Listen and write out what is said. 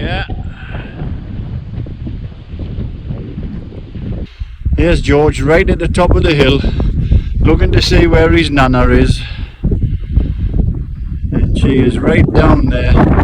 Yeah. Here's George right at the top of the hill, looking to see where his nana is. And she is right down there.